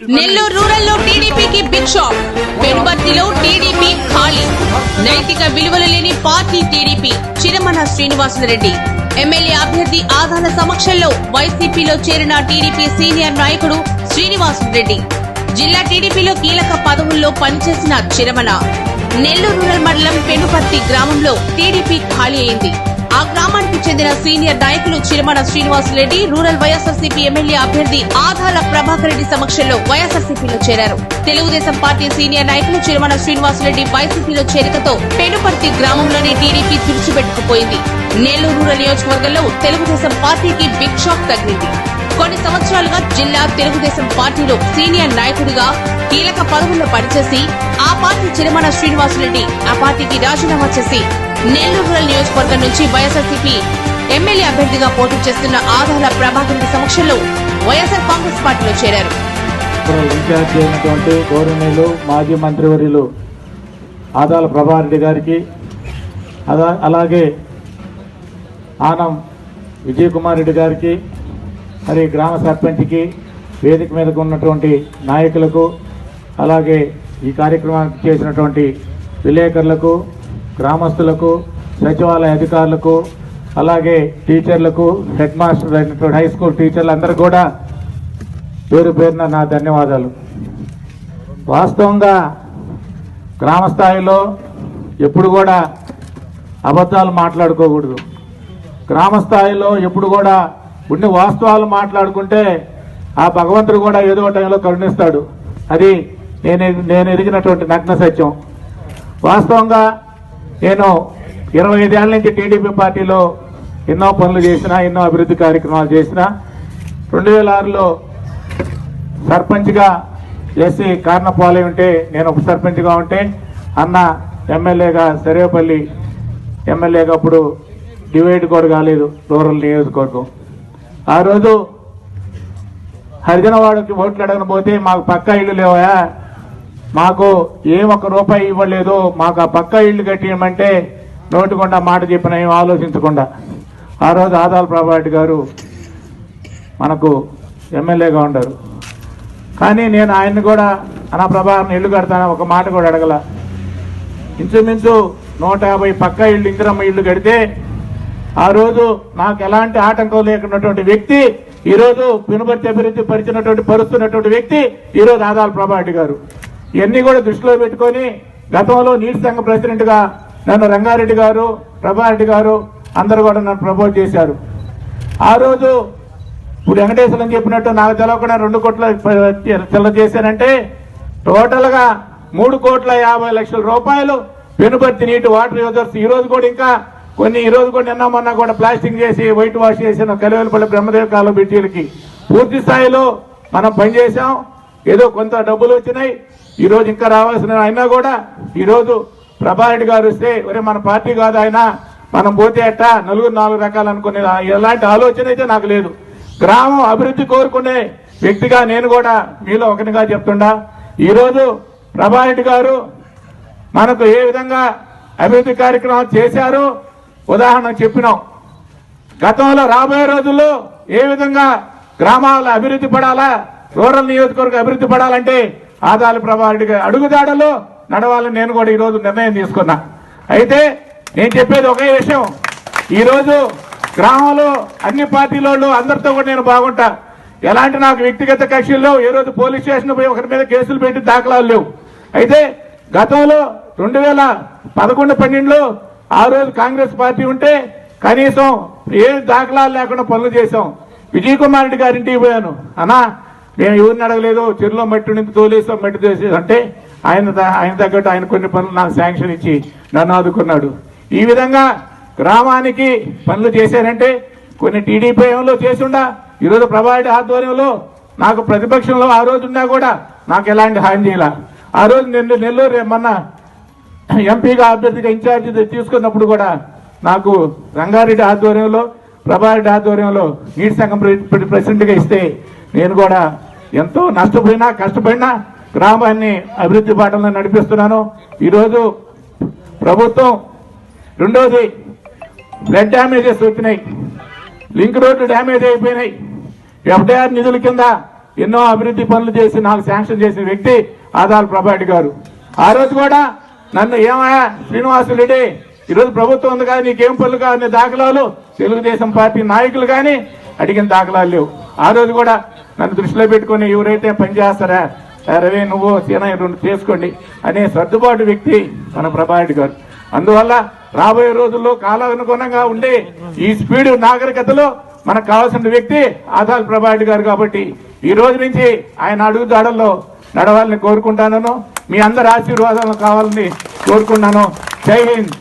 Nellore rural లో టీడీపీకి big shock. పెనుబర్తిలో TDP ఖాళీ. నైతిక విలువలు లేని పార్టీ టీడీపీ. చిరమన శ్రీనివాసులరెడ్డి ఎమ్మెల్యే అభ్యర్థి ఆదాల సమక్షంలో వైసీపీలో చేరిన టీడీపీ సీనియర్ నాయకుడు శ్రీనివాసులరెడ్డి. జిల్లా టీడీపీలో కీలక పదవుల్లో పనిచేసిన చిరమన నెల్లూరు రూరల్ మండలం పెనుబర్తి గ్రామంలో టీడీపీ ఖాళీ అయింది. ఆ గ్రామానికి చెందిన సీనియర్ నాయకులు చిరమన శ్రీనివాసులరెడ్డి రూరల్ వైఎస్ఆర్సీపీ ఎమ్మెల్యే అభ్యర్థి ఆదాల ప్రభాకర్ రెడ్డి సమక్షంలో వైఎస్ఆర్సీపీలో చేరారు. తెలుగుదేశం పార్టీ సీనియర్ నాయకులు చిరమన శ్రీనివాసులరెడ్డి వైసీపీలో చేరికతో పెనుబర్తి గ్రామంలోని టీడీపీ తుడిచిపెట్టుకుపోయింది. నెల్లూరు రూరల్ నియోజకవర్గంలో తెలుగుదేశం పార్టీకి బిగ్ షాక్ తగిలింది. కొన్ని సంవత్సరాలుగా జిల్లా తెలుగుదేశం పార్టీలో సీనియర్ నాయకుడిగా కీలక పదవుల్లో పనిచేసి ఆ పార్టీ చిరమన శ్రీనివాసులరెడ్డి ఆ పార్టీకి రాజీనామా చేసి నెల్లూరు రూరల్ నియోజకవర్గం నుంచి వైఎస్ఆర్సీపీ ఎమ్మెల్యే అభ్యర్థిగా పోటీ చేస్తున్న ఆదాల ప్రభాకర్ రెడ్డి సమక్షంలో వైఎస్ఆర్ కాంగ్రెస్ పార్టీలో చేరారు. ఇన్ఛార్జి అయినటువంటి గౌరవనీయులు మాజీ మంత్రివర్యులు ఆదాల ప్రభాకర్ రెడ్డి గారికి, అలాగే ఆనం విజయ్ కుమార్ రెడ్డి గారికి, మరి గ్రామ సర్పంచ్కి, వేదిక మీదకు ఉన్నటువంటి నాయకులకు, అలాగే ఈ కార్యక్రమానికి చేసినటువంటి విలేకరులకు, గ్రామస్తులకు, సచివాలయ అధికారులకు, అలాగే టీచర్లకు, హెడ్ మాస్టర్ అయినటువంటి హై స్కూల్ టీచర్లందరూ కూడా పేరు పేరున నా ధన్యవాదాలు. వాస్తవంగా గ్రామ స్థాయిలో ఎప్పుడు కూడా అబద్ధాలు మాట్లాడుకోకూడదు. గ్రామ స్థాయిలో ఎప్పుడు కూడా ఉండి వాస్తవాలు మాట్లాడుకుంటే ఆ భగవంతుడు కూడా ఏదో టైంలో కరుణిస్తాడు. అది నేను ఎరిగినటువంటి నగ్న సత్యం. వాస్తవంగా నేను 25 ఏళ్ల నుంచి టీడీపీ పార్టీలో ఎన్నో పనులు చేసిన, ఎన్నో అభివృద్ధి కార్యక్రమాలు చేసిన. 2006లో సర్పంచ్గా ఎస్సీ కార్నపాలెం ఉంటే నేను ఉప సర్పంచ్గా ఉంటే, అన్న ఎమ్మెల్యేగా సరేపల్లి ఎమ్మెల్యేగా అప్పుడు డివైడ్ కూడా కాలేదు రూరల్ నియోజకవర్గం. ఆ రోజు హరిజనవాడకి ఓట్లు అడగకపోతే మాకు పక్కా ఇళ్ళు లేవా, మాకు ఒక్క రూపాయి ఇవ్వలేదు, మాకు ఆ పక్కా ఇళ్ళు కట్టియమంటే నోటికుండా మాట చెప్పిన ఏం ఆలోచించకుండా ఆ రోజు ఆదాల ప్రభాకర్ గారు మనకు ఎమ్మెల్యేగా ఉన్నారు. కానీ నేను ఆయన్ని కూడా అనా ప్రభాకర్ని ఇల్లు కడతాను ఒక మాట కూడా అడగల. ఇంచుమించు 150 పక్కా ఇళ్ళు, ఇందిరమ్మ ఇళ్ళు కడితే ఆ రోజు నాకు ఎలాంటి ఆటంకం లేకున్నటువంటి వ్యక్తి, ఈరోజు పెనుబర్తి అభివృద్ధి పరిచినటువంటి పరుస్తున్నటువంటి వ్యక్తి ఈరోజు ఆదాల ప్రభాకర్ గారు. ఇవన్నీ కూడా దృష్టిలో పెట్టుకొని గతంలో నీటి సంఘ ప్రెసిడెంట్ గా నన్ను రంగారెడ్డి గారు, ప్రభారెడ్డి గారు అందరూ కూడా నన్ను ప్రపోజ్ చేశారు. ఆ రోజు ఇప్పుడు వెంకటేశ్వరం చెప్పినట్టు నాకు తెలవకుండా 2 కోట్ల చిల్లర చేశారంటే టోటల్ గా 3,50,00,000 రూపాయలు పెనుబర్తి నీటి వాటర్ యూజర్స్. ఈ రోజు కూడా ఇంకా కొన్ని ఈ రోజు కూడా నిన్న మొన్న కూడా ప్లాస్టింగ్ చేసి వైట్ వాష్ చేసిన కలివేలపల్లి బ్రహ్మదేవ కాలం బ్రిడ్జీలకి పూర్తి స్థాయిలో మనం పనిచేసాం. ఏదో కొంత డబ్బులు వచ్చినాయి, ఈ రోజు ఇంకా రావాల్సిన అయినా కూడా ఈ రోజు ప్రభారెడ్డి గారు వస్తే ఒరే మన పార్టీ కాదు ఆయన, మనం పోతే అట్ట నలుగురు 4 రకాలు అనుకునే ఎలాంటి ఆలోచన అయితే నాకు లేదు. గ్రామం అభివృద్ధి కోరుకునే వ్యక్తిగా నేను కూడా మీలో ఒకరిగా చెప్తుండా. ఈరోజు ప్రభారెడ్డి గారు మనకు ఏ విధంగా అభివృద్ధి కార్యక్రమాలు చేశారో ఉదాహరణ చెప్పినాం. గతంలో రాబోయే రోజుల్లో ఏ విధంగా గ్రామాల అభివృద్ధి పడాలా, రూరల్ నియోజకవర్గం అభివృద్ధి పడాలంటే ఆదాల ప్రభాకర్ గారి అడుగుదాడలో నడవాలని నేను కూడా ఈరోజు నిర్ణయం తీసుకున్నా. అయితే నేను చెప్పేది ఒకే విషయం, ఈరోజు గ్రామంలో అన్ని పార్టీలలో అందరితో కూడా నేను బాగుంటా. ఎలాంటి నాకు వ్యక్తిగత కక్షల్లో ఏ రోజు పోలీస్ స్టేషన్ పోయి ఒకరి మీద కేసులు పెట్టి దాఖలాలు లేవు. అయితే గతంలో 2011-12లో ఆ రోజు కాంగ్రెస్ పార్టీ ఉంటే కనీసం ఏ దాఖలాలు లేకుండా పనులు చేశాం. విజయ్ కుమార్ రెడ్డి గారింటికి పోయాను, అన్నా మేము ఎవరిని అడగలేదు, చెరువులో మట్టి నుంచి తోలేసాం, మట్టి తోలేసి అంటే ఆయన తగ్గట్టు ఆయన కొన్ని పనులు నాకు శాంక్షన్ ఇచ్చి నన్ను ఆదుకున్నాడు. ఈ విధంగా గ్రామానికి పనులు చేశారంటే కొన్ని టీడీపీలో చేసిండా. ఈరోజు ప్రభావిత ఆధ్వర్యంలో నాకు ప్రతిపక్షంలో ఆ రోజు ఉన్నా కూడా నాకు ఎలాంటి హాని చేయాల. ఆ రోజు నెల్లూరు మొన్న ఎంపీగా అభ్యర్థిగా ఇన్ఛార్జి తీసుకున్నప్పుడు కూడా నాకు రంగారెడ్డి ఆధ్వర్యంలో, ప్రభారెడ్డి ఆధ్వర్యంలో నీటి సంఘం ప్రెసిడెంట్గా ఇస్తే నేను కూడా ఎంతో నష్టపోయినా కష్టపడినా గ్రామాన్ని అభివృద్ధి బాటలో నడిపిస్తున్నాను. ఈరోజు ప్రభుత్వం రెండోది బ్లడ్ డ్యామేజెస్ వచ్చినాయి, లింక్ రోడ్లు డ్యామేజ్ అయిపోయినాయి. FDR నిధుల కింద ఎన్నో అభివృద్ధి పనులు చేసి నాకు శాంక్షన్ చేసిన వ్యక్తి ఆదాల ప్రభాకర్ గారు. ఆ రోజు కూడా నన్ను ఏమయ్యా శ్రీనివాసులరెడ్డి, ఈరోజు ప్రభుత్వం ఉంది కానీ నీకేం పనులు కావాలనే దాఖలాలు తెలుగుదేశం పార్టీ నాయకులు కానీ అడిగిన దాఖలాలు లేవు. ఆ రోజు కూడా నన్ను దృష్టిలో పెట్టుకుని ఎవరైతే పనిచేస్తారా రవి నువ్వు సీనయ్య రెండు చేసుకోండి అనే సర్దుబాటు వ్యక్తి మన ప్రభాకర్ గారు. అందువల్ల రాబోయే రోజుల్లో కాలానుగుణంగా ఉండే ఈ స్పీడ్ నాగరికతలో మనకు కావాల్సిన వ్యక్తి ఆదాల ప్రభాకర్ గారు. కాబట్టి ఈ రోజు నుంచి ఆయన అడుగుదాడల్లో నడవాలని కోరుకుంటాను. మీ అందరి ఆశీర్వాదాలు కావాలని కోరుకున్నాను. జై హింద్.